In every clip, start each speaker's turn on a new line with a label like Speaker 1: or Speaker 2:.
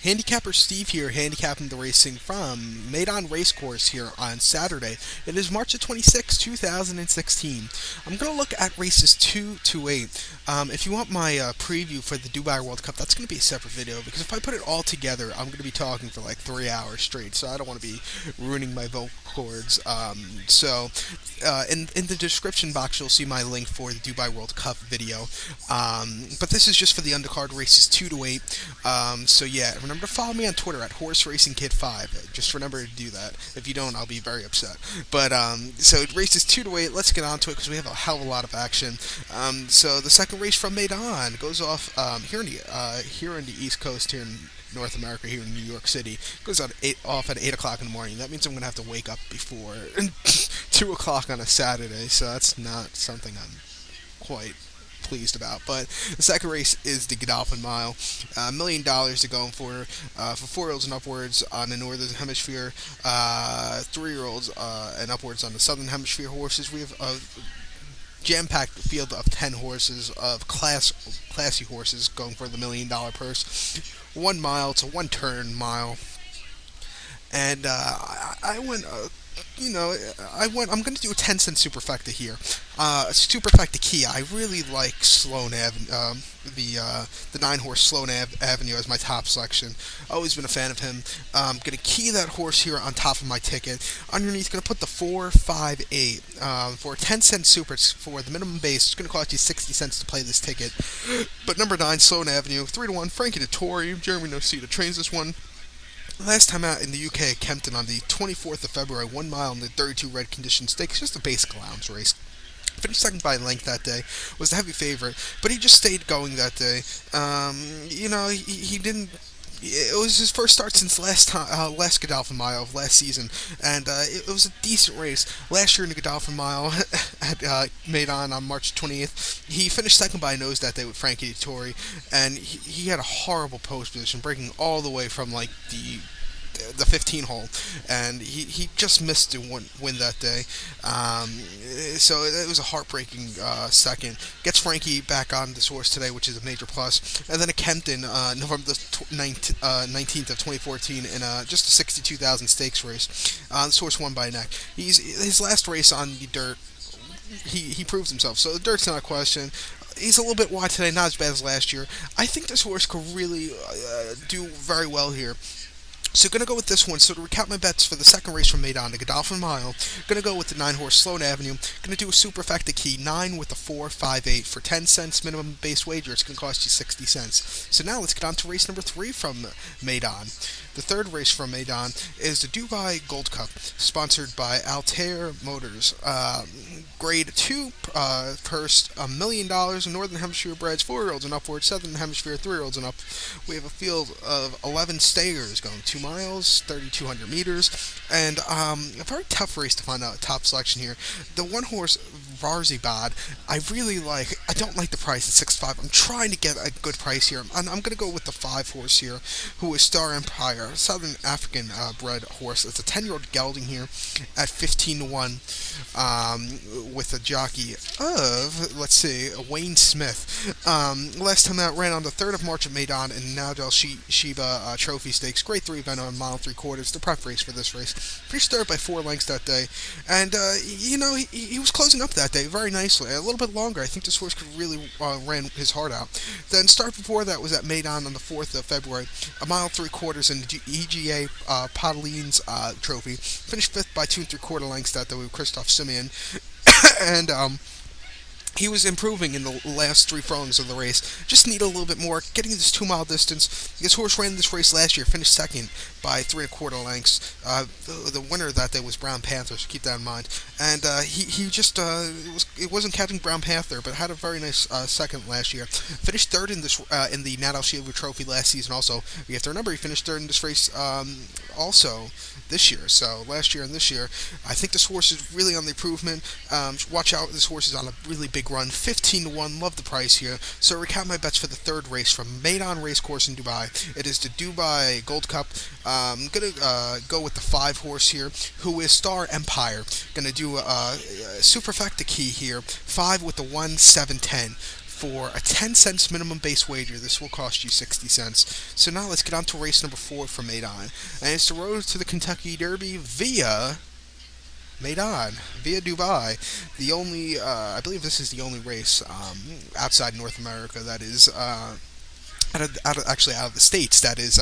Speaker 1: Handicapper Steve here, handicapping the racing from Meydan Racecourse here on Saturday. It is March the 26th, 2016. I'm going to look at races 2 to 8. If you want my preview for the Dubai World Cup, that's going to be a separate video because if I put it all together, I'm going to be talking for like 3 hours straight, so I don't want to be ruining my vocal cords. In the description box, you'll see my link for the Dubai World Cup video. But this is just for the undercard races 2 to 8. So yeah, remember to follow me on Twitter at HorseRacingKid5. Just remember to do that. If you don't, I'll be very upset. But so races 2 to 8. Let's get on to it because we have a hell of a lot of action. So the second race from Meydan goes off here in the East Coast here in North America, here in New York City. Goes off at 8 o'clock in the morning. That means I'm going to have to wake up before 2 o'clock on a Saturday, so that's not something I'm quite pleased about. But the second race is the Godolphin Mile. $1,000,000 to go for 4-year-olds and upwards on the Northern Hemisphere, 3-year-olds and upwards on the Southern Hemisphere horses. We have a jam-packed field of 10 horses of classy horses going for the $1,000,000 purse. 1 mile to 1 turn mile. And I went, I'm going to do a 10-cent superfecta here. Superfecta Key. I really like Sloan Avenue, the 9-horse Sloan Avenue as my top selection. Always been a fan of him. I'm going to key that horse here on top of my ticket. Underneath, going to put the 4, 5, 8. For a 10-cent super for the minimum base, it's going to cost you 60 cents to play this ticket. But number 9, Sloan Avenue, 3 to 1, Frankie Dettori. Jeremy Nocita trains this one. Last time out in the UK at Kempton on the 24th of February, 1 mile in the 32 red condition stakes, just a basic allowance race. Finished second by length that day, was the heavy favorite, but he just stayed going that day. He didn't. It was his first start since last Godolphin Mile of last season, and it was a decent race. Last year in the Godolphin Mile at Meydan on March 20th, he finished second by a nose that day with Frankie Dettori, and he had a horrible post position, breaking all the way from like the 15 hole, and he just missed to win that day. So it was a heartbreaking second. Gets Frankie back on this horse today, which is a major plus. And then at Kempton, November the 19th of 2014, in just a 62,000 stakes race. This horse won by a neck. His last race on the dirt, he proves himself. So the dirt's not a question. He's a little bit wide today, not as bad as last year. I think this horse could really do very well here. So going to go with this one. So to recap my bets for the second race from Meydan, the Godolphin Mile, going to go with the 9-horse Sloan Avenue. Going to do a superfecta key, 9 with the 4, 5, 8 for 10 cents minimum base wager. It's going to cost you 60 cents. So now let's get on to race number 3 from Meydan. The third race from Meydan is the Dubai Gold Cup, sponsored by Altair Motors. Grade 2 purse, $1,000,000 in Northern Hemisphere breds, 4-year-olds and upwards, Southern Hemisphere, 3-year-olds and up. We have a field of 11 stayers going 2 miles, 3,200 meters, and a very tough race to find out a top selection here. The 1-horse Varzibad, I really like. I don't like the price at 6.5. I'm trying to get a good price here. I'm going to go with the 5-horse here, who is Star Empire, Southern African bred horse. It's a 10-year-old gelding here at 15 to 1, with a jockey of, let's see, Wayne Smith. Last time out, ran on the 3rd of March at Meydan in Nadal Sheema Trophy Stakes. Grade 3 event on mile 3/4. The prep race for this race. Finished third by 4 lengths that day. And, he was closing up that day very nicely. A little bit longer. I think this horse could really ran his heart out. Then start before that was at Meydan on the 4th of February. A mile 3/4 in the EGA Podolines Trophy. Finished 5th by 2 3/4 lengths that day with Christoph Simeon. And, he was improving in the last 3 furlongs of the race. Just need a little bit more. Getting this 2-mile distance. This horse ran this race last year. Finished second by 3 1/4 lengths. The winner that day was Brown Panther, so keep that in mind. And he just it wasn't catching Brown Panther, but had a very nice second last year. Finished third in this in the Nadal Sheema Trophy last season. Also, we have to remember he finished third in this race also this year. So last year and this year, I think this horse is really on the improvement. Watch out, this horse is on a really big run. 15 to 1, love the price here. So recap my bets for the third race from Meydan Racecourse in Dubai. It is the Dubai Gold Cup. I'm going to go with the 5-horse here, who is Star Empire. Going to do a superfecta key here. 5 with the 1, 7, 10. For a 10 cents minimum base wager, this will cost you 60 cents. So now let's get on to race number 4 from Meydan. And it's the road to the Kentucky Derby via Meydan, via Dubai. The only, I believe this is the only race outside North America that is actually out of the states that is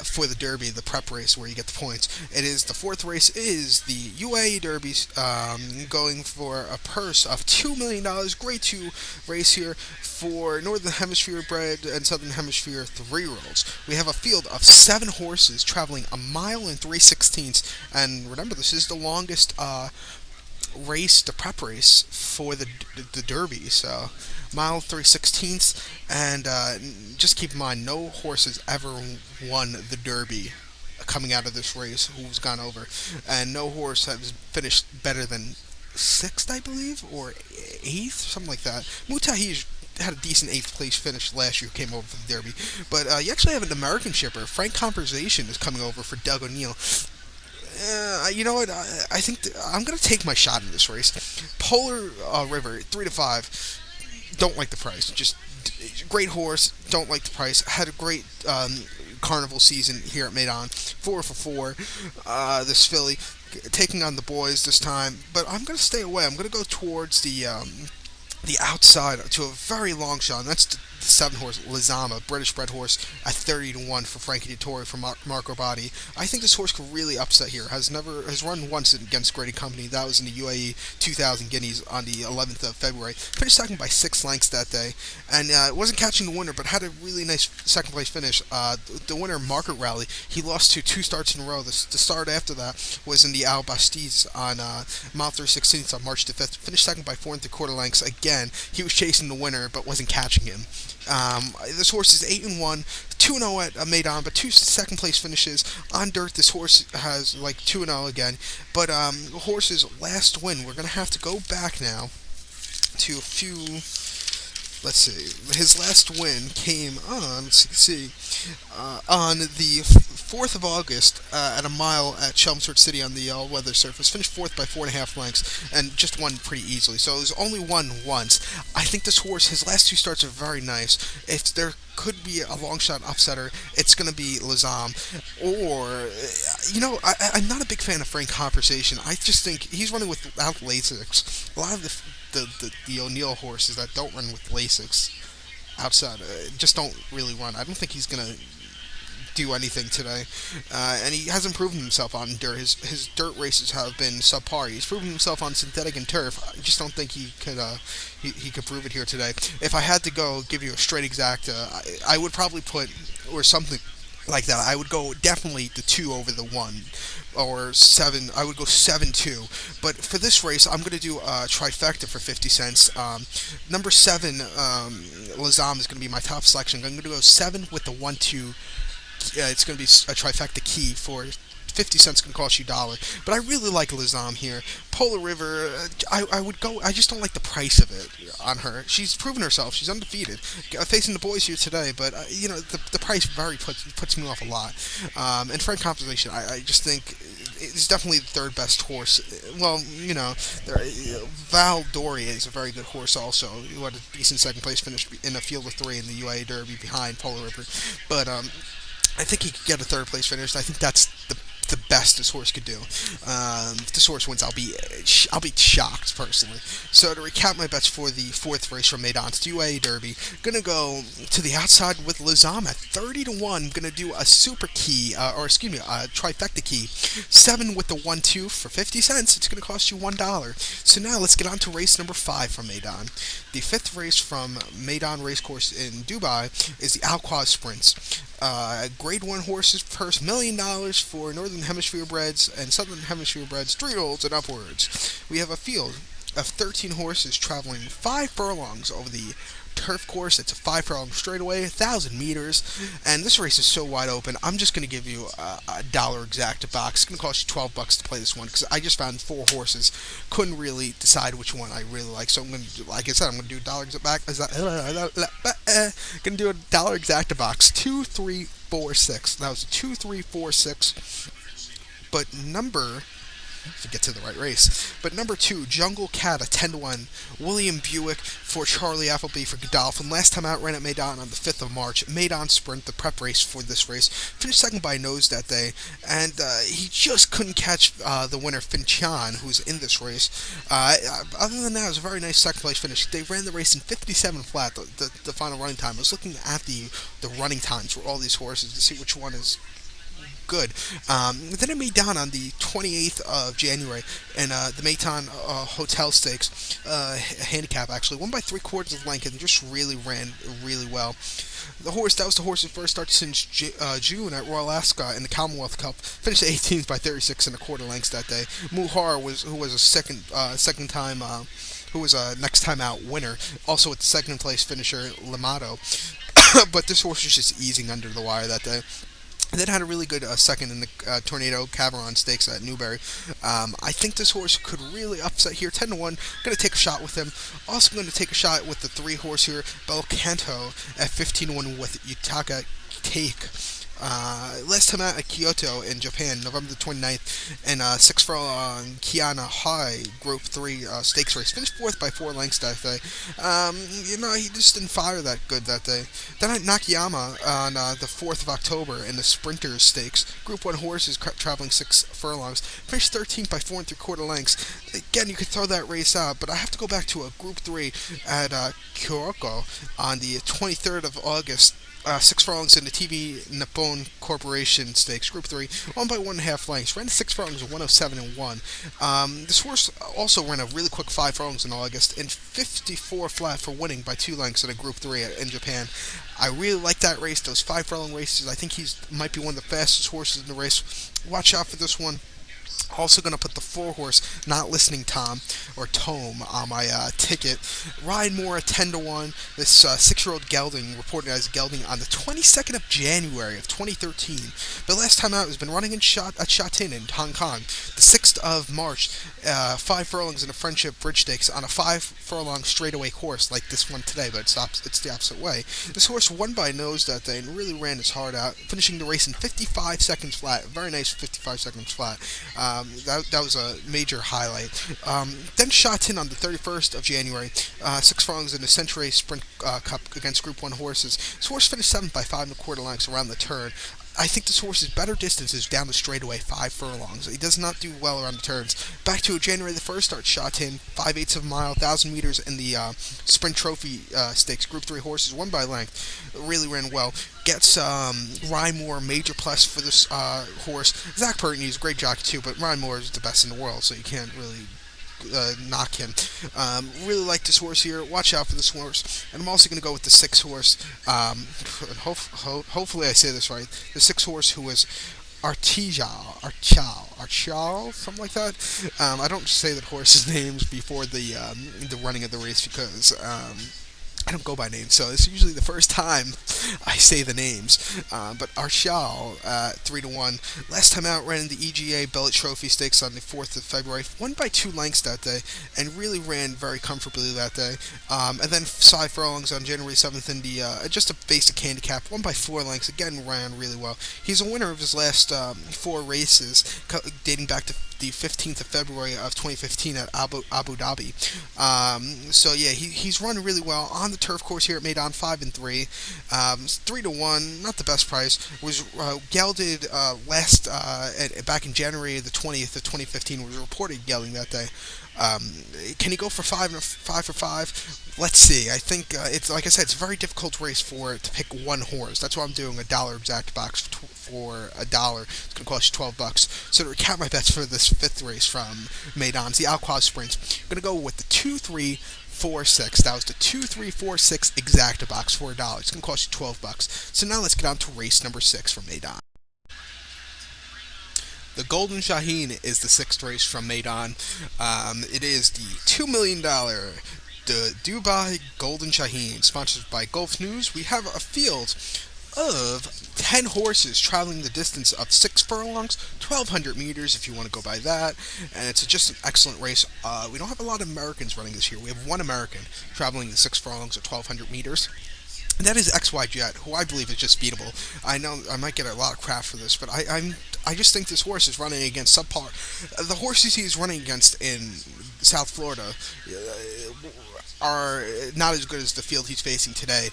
Speaker 1: for the Derby, the prep race where you get the points. It is the fourth race is the UAE Derby, going for a purse of $2 million. Grade 2 race here for Northern Hemisphere bred and Southern Hemisphere 3-year-olds. We have a field of 7 horses traveling a mile and 3/16, and remember this is the longest race, the prep race for the Derby. So mile 3/16, and just keep in mind, no horse has ever won the Derby coming out of this race who's gone over, and no horse has finished better than sixth, I believe, or eighth, something like that. Mutahi had a decent 8th place finish last year, came over for the Derby, but you actually have an American shipper. Frank Conversation is coming over for Doug O'Neill. You know what? I think I'm gonna take my shot in this race. Polar River 3-5. Don't like the price. Just great horse. Don't like the price. Had a great carnival season here at Meydan. 4 for 4. This filly taking on the boys this time, but I'm gonna stay away. I'm gonna go towards the outside to a very long shot. And that's the 7 horse Lizama, British bred horse, at 30-1 for Frankie Dettori from Marco Botti. I think this horse could really upset here. Has run once against Grady Company. That was in the UAE 2000 Guineas on the 11th of February. Finished second by 6 lengths that day, and wasn't catching the winner, but had a really nice second place finish. The winner, Market Rally, he lost to 2 starts in a row. The start after that was in the Al Bastis on mile 3/16 on March the 5th. Finished second by 4 3/4 lengths. Again, he was chasing the winner, but wasn't catching him. This horse is 8-1, 2-0 at Meydan, but 2 second place finishes on dirt. This horse has like 2-0 again, but the horse's last win. We're gonna have to go back now to a few. Let's see. His last win came on. Let's see. On the 4th of August at a mile at Chelmsford City on the all-weather surface. Finished 4th by 4.5 lengths and just won pretty easily. So it was only won once. I think this horse, his last 2 starts are very nice. If there could be a long shot upsetter, it's going to be Lazam. Or, I'm not a big fan of Frank Conversation. I just think he's running without Lasix. A lot of the O'Neill horses that don't run with Lasix outside just don't really run. I don't think he's going to do anything today, and he hasn't proven himself on dirt. His dirt races have been subpar. He's proven himself on synthetic and turf. I just don't think he could he could prove it here today. If I had to give you a straight exact, I would probably put, or something like that, I would go definitely the 2 over the 1, or 7. I would go 7-2. But for this race, I'm going to do a trifecta for 50 cents. Number 7, Lazam, is going to be my top selection. I'm going to go 7 with the 1-2. It's going to be a trifecta key for 50 cents. Going to cost you $1. But I really like Lazam here. Polar River, I would go. I just don't like the price of it on her. She's proven herself. She's undefeated, facing the boys here today. But the price puts me off a lot. And Frank Compensation, I just think it's definitely the 3rd best horse. Well, Val Dory is a very good horse also, who had a decent second place finish in a field of 3 in the UAE Derby behind Polar River. But I think he could get a 3rd place finish. I think that's the best this horse could do. If this horse wins, I'll be shocked personally. So to recap my bets for the 4th race from Meydan's UAE Derby, gonna go to the outside with Lazam at 30-1. Gonna do a super key, a trifecta key, 7 with the 1-2 for 50 cents. It's gonna cost you $1. So now let's get on to race number 5 from Meydan. The 5th race from Meydan Racecourse in Dubai is the Al Quaz Sprints. Grade 1 horses, purse $1 million for Northern Hemisphere breds and Southern Hemisphere breds, 3-year-olds and upwards. We have a field of 13 horses traveling 5 furlongs over the turf course. It's a 5 furlong straightaway, 1,000 meters, and this race is so wide open. I'm just going to give you a $1 exact box. It's going to cost you $12 to play this one because I just found 4 horses. Couldn't really decide which one I really like, so I'm going to, like I said, I'm going to do $1 going to do a $1 exact box. 2, 3, 4, 6. That was 2, 3, 4, 6. But number to get to the right race. But number 2, Jungle Cat, a 10-1. William Buick for Charlie Appleby for Godolphin. Last time out, ran at Meydan on the 5th of March. Meydan Sprint, the prep race for this race. Finished second by a nose that day, and he just couldn't catch the winner, Finchan, who's in this race. Other than that, it was a very nice second place finish. They ran the race in 57 flat, the final running time. I was looking at the running times for all these horses to see which one is good. Then it made down on the 28th of January in the Meydan Hotel Stakes, handicap actually, won by 3/4 of length and just really ran really well. That was the horse's first start since June at Royal Ascot in the Commonwealth Cup. Finished 18th by 36 1/4 lengths that day. Muhar who was a second time. Who was a next time out winner, also with the second place finisher Lamato. But this horse was just easing under the wire that day. And then had a really good second in the Tornado Caveron Stakes at Newbury. I think this horse could really upset here. 10-1. Going to take a shot with him. Also going to take a shot with the 3 horse here, Belcanto, at 15-1 with Yutaka Take. Last time out at Kyoto in Japan, November the 29th, and 6 furlong Kiana High Group 3 stakes race. Finished 4th by 4 lengths that day. He just didn't fire that good that day. Then at Nakayama on the 4th of October in the Sprinters Stakes, Group 1 horses traveling 6 furlongs. Finished 13th by 4 3/4 lengths. Again, you could throw that race out, but I have to go back to a Group 3 at Kyoto on the 23rd of August. 6 furlongs in the TV Nippon Corporation Stakes, Group 3, won by 1.5 lengths. Ran 6 furlongs of 107-1. This horse also ran a really quick 5 furlongs in August and 54 flat for winning by 2 lengths in a Group 3 in Japan. I really like that race, those 5 furlong races. I think might be one of the fastest horses in the race. Watch out for this one. Also going to put the 4 horse Not Listening Tom or Tome on my ticket. Ryan Moore at 10-1. This 6-year-old gelding reported as gelding on the 22nd of January of 2013. The last time out has been running at Shatin in Hong Kong. The 6th of March, 5 furlongs in a Friendship Bridge Stakes on a 5 furlong straightaway course like this one today, but it's the opposite way. This horse won by nose that day and really ran his heart out, finishing the race in 55 seconds flat. Very nice 55 seconds flat. That was a major highlight. Then shot in on the 31st of January, 6 furlongs in the Century Sprint Cup against Group 1 horses. This horse finished 7th by 5 1/4 lengths around the turn. I think this horse's better distance is down the straightaway, 5 furlongs. He does not do well around the turns. Back to a January the 1st start, shot in 5/8 of a mile, 1,000 meters in the Sprint Trophy Stakes, Group 3 horses, won by length. Really ran well. Gets Ryan Moore major plus for this horse. Zach Purton, he's a great jockey too, but Ryan Moore is the best in the world, so you can't really knock him. Really like this horse here. Watch out for this horse. And I'm also going to go with the 6 horse. Hopefully I say this right. The 6 horse who was Archal, something like that. I don't say the horse's names before the running of the race because I don't go by names, so it's usually the first time I say the names. But Arshal, 3-1. Last time out, ran in the EGA Bellet Trophy Stakes on the 4th of February. Won by 2 lengths that day, and really ran very comfortably that day. And then 5 furlongs on January 7th in the just a basic handicap. Won by 4 lengths. Again, ran really well. He's a winner of his last 4 races, dating back to the 15th of February of 2015 at Abu Dhabi. So yeah, he's run really well on the turf course here at Meydan, 5-3, 3-1. Not the best price. Was gelded back in January the 20th of 2015. Was reported gelding that day. Can he go for 5 for 5? Let's see. I think it's like I said, it's a very difficult race to pick one horse. That's why I'm doing a $1 exact box for $1. It's gonna cost you $12. So to recap my bets for this 5th race from Meydan, it's the Alquaz Sprint. I'm gonna go with the 2-3-4-6. That was the 2-3-4-6 exacta box for $1. It's gonna cost you $12. So now let's get on to race number 6 from Meydan. The Golden Shaheen is the 6th race from Meydan. It is the $2 million the Dubai Golden Shaheen, sponsored by Gulf News. We have a field of 10 horses traveling the distance of 6 furlongs, 1,200 meters if you want to go by that, and it's just an excellent race. We don't have a lot of Americans running this year. We have one American traveling the 6 furlongs or 1,200 meters. And that is XY Jet, who I believe is just beatable. I know I might get a lot of crap for this, but I just think this horse is running against subpar. The horses he's running against in South Florida are not as good as the field he's facing today.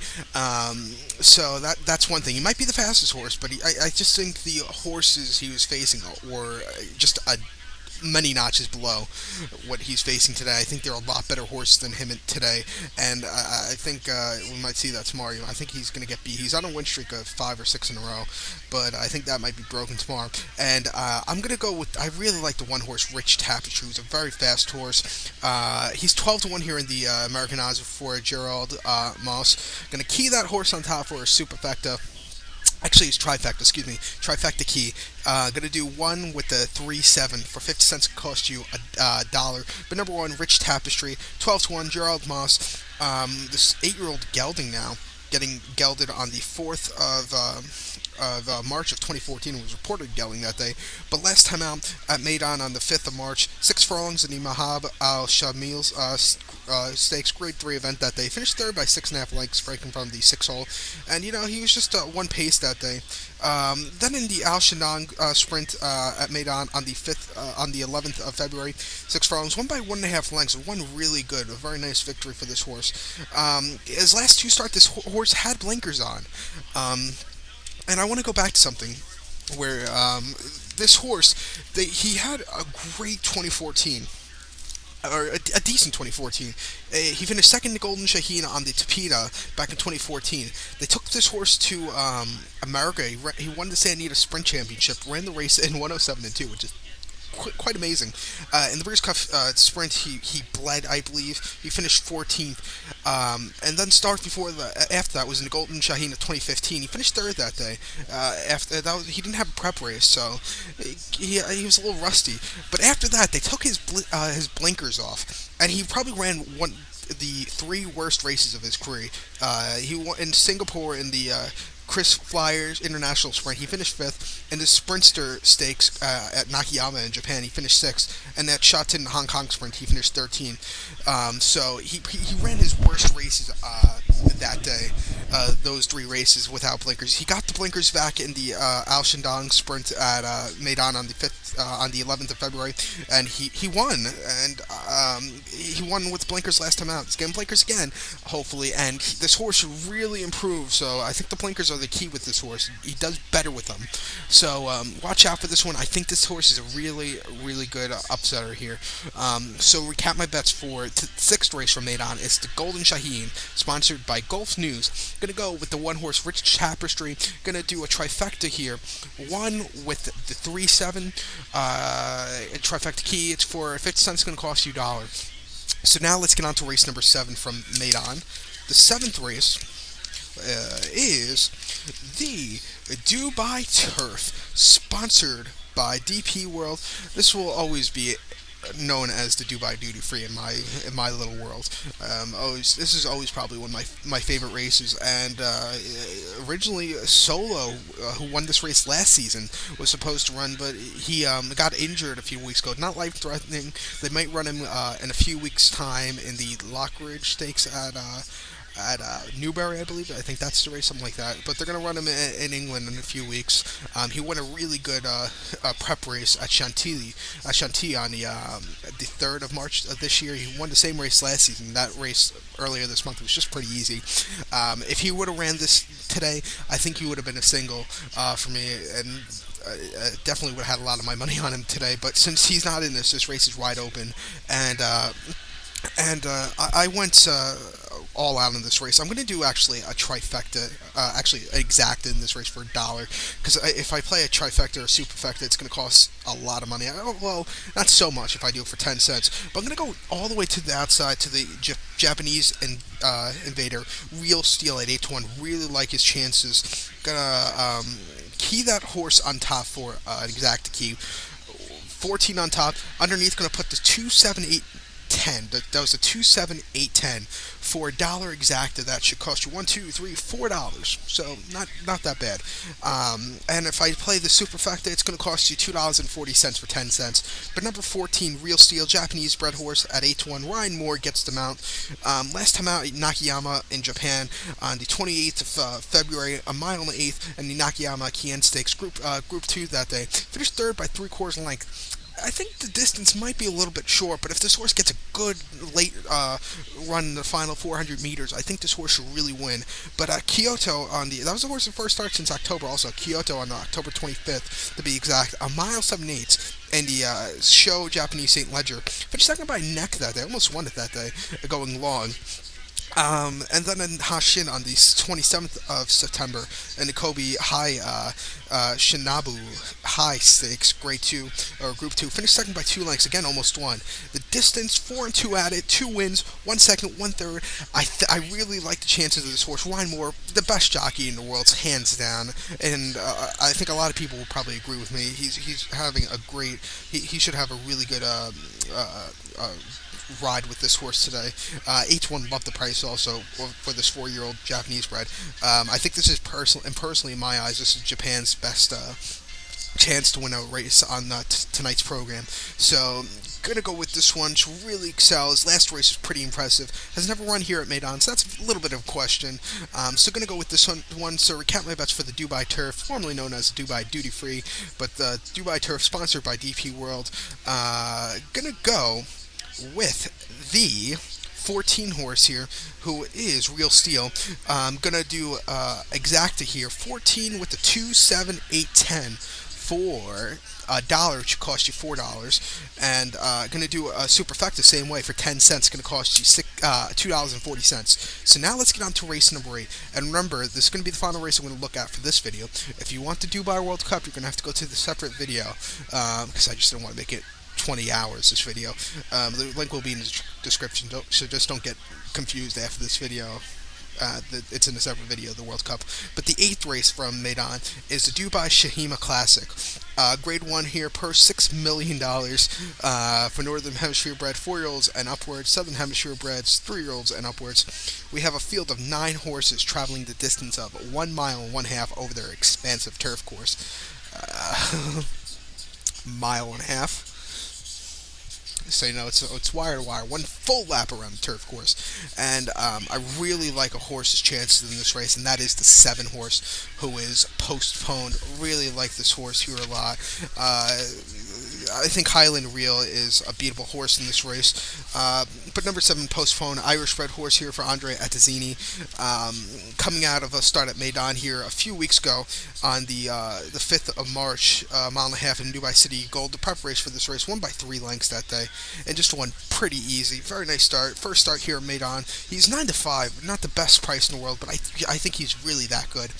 Speaker 1: So that's one thing. He might be the fastest horse, but I just think the horses he was facing were just a many notches below what he's facing today. I think they're a lot better horses than him today, and I think we might see that tomorrow. I think he's going to get beat. He's on a win streak of 5 or 6 in a row, but I think that might be broken tomorrow. And I'm going to go with. I really like the one horse Rich Tapestry, who's a very fast horse. He's 12-1 here in the American odds for Gerald Moss. Going to key that horse on top for a superfecta. Actually, it's trifecta. Excuse me, trifecta key. Gonna do one with the 3-7 for 50 cents. Cost you a dollar. But number one, Rich Tapestry, 12-1. Gerald Moss. This 8-year-old gelding now, getting gelded on the 4th of March of 2014. It was reported gelding that day. But last time out at Meydan on the 5th of March, 6 furlongs in the Mahab Al Shamil's Stakes Grade 3 event that day. Finished third by 6.5 lengths, breaking from the 6 hole. And, he was just one pace that day. Then in the Al Shandong sprint at Meydan on the 11th of February, 6 furlongs, won by 1.5 lengths. One really good, a very nice victory for this horse. His last 2 starts, this horse had blinkers on. And I want to go back to something where this horse, he had a great 2014, or a decent 2014. He finished second to Golden Shaheen on the Tapeta back in 2014. They took this horse to America. He won the Santa Anita Sprint Championship, ran the race in 107-2, which is quite amazing. In the Breeders' Cup Sprint, he bled, I believe. He finished 14th, and then after that was in the Golden Shaheen of 2015. He finished third that day. After that, he didn't have a prep race, so he was a little rusty. But after that, they took his blinkers off, and he probably ran the 3 worst races of his career. He won in Singapore in the Chris Flyers International Sprint. He finished 5th. In the Sprinter Stakes at Nakayama in Japan, he finished 6th. And that Shotton Hong Kong Sprint, he finished 13th. So he ran his worst races that day, those 3 races without blinkers. He got the blinkers back in the Al Shandong Sprint at Meydan on the 5th, on the 11th of February, and he won. And he won with blinkers last time out. He's getting blinkers again, hopefully. And this horse should really improve. So I think the blinkers are the key with this horse. He does better with them. So watch out for this one. I think this horse is a really, really good upsetter here. So recap my bets for the 6th race from Meydan. It's the Golden Shaheen, sponsored by Golf News. Gonna go with the one horse Rich Tapestry. Gonna do a trifecta here. One with the 3-7 trifecta key. It's for 50 cents. Gonna cost you $1. So now let's get on to race number 7 from Meydan. The 7th race is the Dubai Turf, sponsored by DP World. This will always be known as the Dubai Duty Free in my little world. This is always probably one of my favorite races. And originally, Solo, who won this race last season, was supposed to run, but he got injured a few weeks ago. Not life-threatening. They might run him in a few weeks' time in the Lockridge Stakes at Newbury, I believe. I think that's the race, something like that. But they're going to run him in England in a few weeks. He won a really good prep race at Chantilly on the 3rd of March of this year. He won the same race last season. That race earlier this month was just pretty easy. If he would have ran this today, I think he would have been a single for me, and definitely would have had a lot of my money on him today. But since he's not in this race is wide open, and I went all out in this race. I'm going to do actually a trifecta, actually exacta in this race for $1, because if I play a trifecta or a superfecta, it's going to cost a lot of money. Well, not so much if I do it for 10 cents, but I'm going to go all the way to the outside to the Japanese invader, Real Steel at 8-1. Really like his chances. Gonna key that horse on top for an exacta key. 14 on top. Underneath, going to put the 2, 7, 8, 810. That was a 27810 for $1 exacta. That should cost you $4. So not that bad. And if I play the superfecta, it's going to cost you $2.40 for 10 cents. But number 14, Real Steel Japanese bred horse at 8-1. Ryan Moore gets the mount. Last time out, Nakayama in Japan on the 28th of February, a mile and an eighth, and the Nakayama Kien Stakes Group 2 that day. Finished third by 3/4 length. I think the distance might be a little bit short, but if this horse gets a good late run in the final 400 meters, I think this horse should really win. But Kyoto that was the horse's first start since October. Also Kyoto on October 25th to be exact, a mile 7/8. And the show Japanese St. Ledger finished second by neck that day. Almost won it that day, going long. And then in Hashin on the 27th of September, in the Kobe High Shinabu High Stakes, Grade 2 or Group 2, finished second by 2 lengths. Again, almost won. The distance 4-2 at it, 2 wins, 1 second, 1 third. I really like the chances of this horse. Ryan Moore, the best jockey in the world, hands down, and I think a lot of people will probably agree with me. He's having a great. He should have a really good ride with this horse today. H1 loved the price also for this 4-year-old Japanese bred. I think this is personally in my eyes, this is Japan's best chance to win a race on tonight's program. So gonna go with this one. She really excels. Last race was pretty impressive. Has never run here at Meydan, so that's a little bit of a question. So gonna go with this one. So recap my bets for the Dubai Turf, formerly known as Dubai Duty Free, but the Dubai Turf sponsored by DP World. Gonna go with the 14 horse here, who is Real Steel. I'm gonna do exacta here. 14 with the 2, 7, 8, 10 for $1, which should cost you $4. And gonna do a superfecta the same way for 10 cents. Gonna cost you $2.40. So now let's get on to race number 8. And remember, this is gonna be the final race I'm gonna look at for this video. If you want the Dubai World Cup, you're gonna have to go to the separate video because I just don't want to make it 20 hours this video. The link will be in the description, so just don't get confused after this video. It's in a separate video, the World Cup. But the 8th race from Meydan is the Dubai Sheema Classic. Grade 1 here, per $6 million for Northern Hemisphere bred 4-year-olds and upwards, Southern Hemisphere breds 3-year-olds and upwards. We have a field of 9 horses traveling the distance of 1 mile and 1/2 over their expansive turf course. Mile and a half. So it's wire to wire, 1 full lap around the turf course, and I really like a horse's chances in this race, and that is the 7 horse, who is Postponed. Really like this horse here a lot. I think Highland Real is a beatable horse in this race. But number 7, Postponed, Irish bred horse here for Andre Attazini, coming out of a start at Meydan here a few weeks ago on the 5th of March, mile and a half in Dubai City Gold. The preparation for this race won by 3 lengths that day, and just won pretty easy. Very nice start. First start here at Meydan. He's 9-5, not the best price in the world, but I think he's really that good.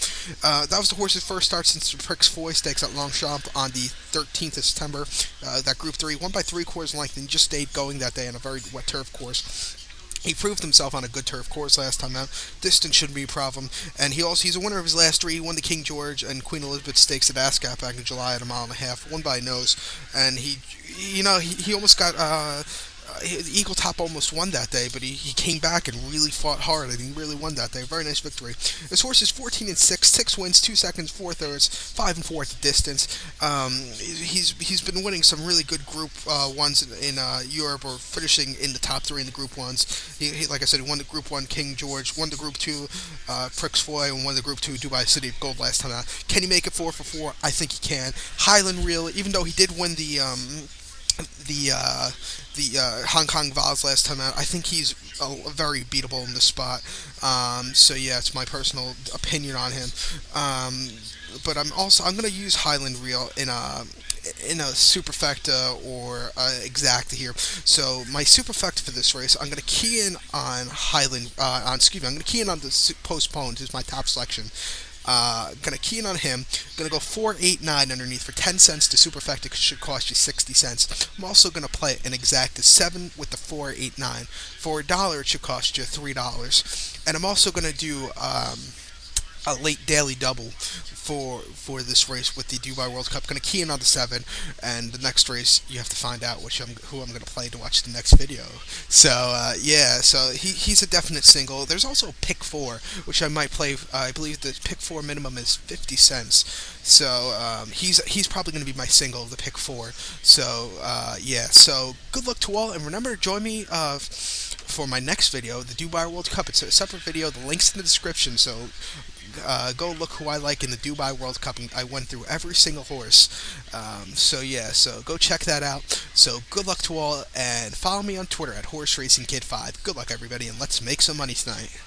Speaker 1: That was the horse's first start since the Prix Foy Stakes at Longchamp on the 13th of September. That Group 3 won by 3/4 length and just stayed going that day on a very wet turf course. He proved himself on a good turf course last time out. Distance shouldn't be a problem. And he's a winner of his last 3. He won the King George and Queen Elizabeth Stakes at Ascot back in July at a mile and a half. Won by a nose. And he almost got Eagle Top almost won that day, but he came back and really fought hard, and he really won that day. Very nice victory. This horse is 14-6, 6 wins, 2 seconds, 4 thirds, 5-4 at the distance. He's been winning some really good Group 1s in Europe, or finishing in the top 3 in the Group 1s. He like I said, he won the Group 1 King George, won the Group 2 Prix Foy, and won the Group 2 Dubai City Gold last time out. Can he make it 4 for 4? I think he can. Highland Real, even though he did win the Hong Kong Vals last time out, I think he's very beatable in this spot. So yeah, it's my personal opinion on him. But I'm going to use Highland Real in a superfecta or exacta here. So my superfecta for this race, I'm going to key in on I'm going to key in on the Postponed, who's my top selection. Gonna key in on him. Gonna go 4, 8, 9 underneath for 10 cents to superfecta, which should cost you 60 cents. I'm also gonna play an exacta 7 with the 4, 8, 9 for $1. It should cost you $3. And I'm also gonna do a late daily double for this race with the Dubai World Cup. Going to key in on the 7, and the next race you have to find out who I'm going to play to watch the next video. So yeah, so he's a definite single. There's also pick 4, which I might play. I believe the pick 4 minimum is 50 cents. So he's probably going to be my single of the pick 4. So yeah, so good luck to all, and remember, join me for my next video, the Dubai World Cup. It's a separate video. The link's in the description. So go look who I like in the Dubai World Cup. I went through every single horse. So yeah, so go check that out. So good luck to all, and follow me on Twitter at Horse Racing Kid 5. Good luck, everybody, and let's make some money tonight.